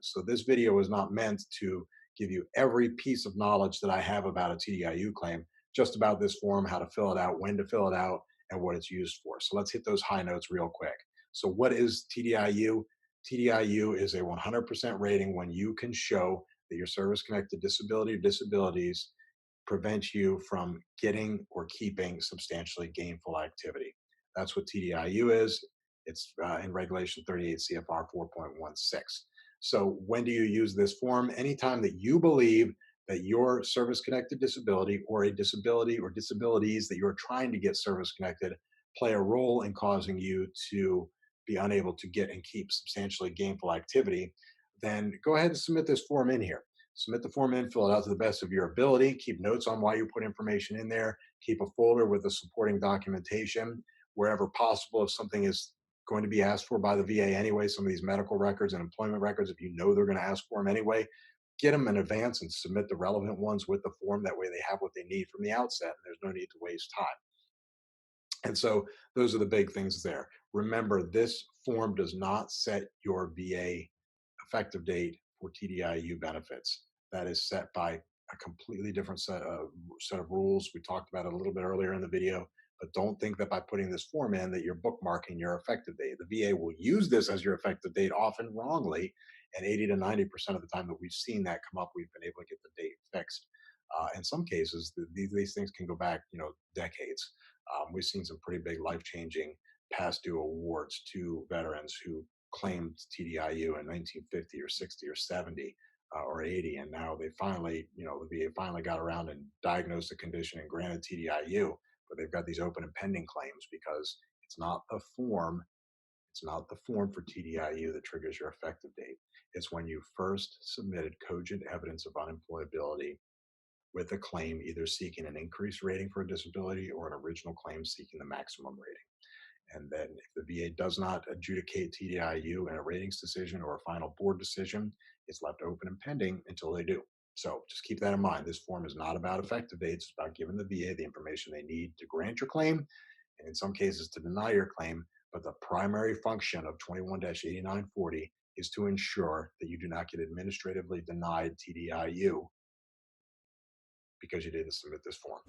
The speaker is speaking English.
So this video is not meant to give you every piece of knowledge that I have about a TDIU claim, just about this form, how to fill it out, when to fill it out, and what it's used for. So let's hit those high notes real quick. So what is TDIU? TDIU is a 100% rating when you can show that your service-connected disability or disabilities prevent you from getting or keeping substantially gainful activity. That's what TDIU is. It's in Regulation 38 CFR 4.16. So when do you use this form? Anytime that you believe that your service-connected disability or a disability or disabilities that you're trying to get service-connected play a role in causing you to be unable to get and keep substantially gainful activity, then go ahead and submit this form in here. Submit the form in, fill it out to the best of your ability, keep notes on why you put information in there, keep a folder with the supporting documentation wherever possible. If something is going to be asked for by the VA anyway, some of these medical records and employment records, if you know they're going to ask for them anyway, get them in advance and submit the relevant ones with the form. That way they have what they need from the outset and there's no need to waste time. And so those are the big things there. Remember, this form does not set your VA effective date for TDIU benefits. That is set by a completely different set of rules. We talked about it a little bit earlier in the video, but don't think that by putting this form in that you're bookmarking your effective date. The VA will use this as your effective date, often wrongly, and 80 to 90% of the time that we've seen that come up, we've been able to get the date fixed. In some cases, these things can go back, decades. We've seen some pretty big life-changing past due awards to veterans who claimed TDIU in 1950 or 60 or 70 or 80, and now they finally, the VA finally got around and diagnosed the condition and granted TDIU, but they've got these open and pending claims because it's not the form. It's not the form for TDIU that triggers your effective date. It's when you first submitted cogent evidence of unemployability with a claim either seeking an increased rating for a disability or an original claim seeking the maximum rating. And then if the VA does not adjudicate TDIU in a ratings decision or a final board decision, it's left open and pending until they do. So just keep that in mind. This form is not about effective dates. It's about giving the VA the information they need to grant your claim and in some cases to deny your claim. But the primary function of 21-8940 is to ensure that you do not get administratively denied TDIU because you didn't submit this form.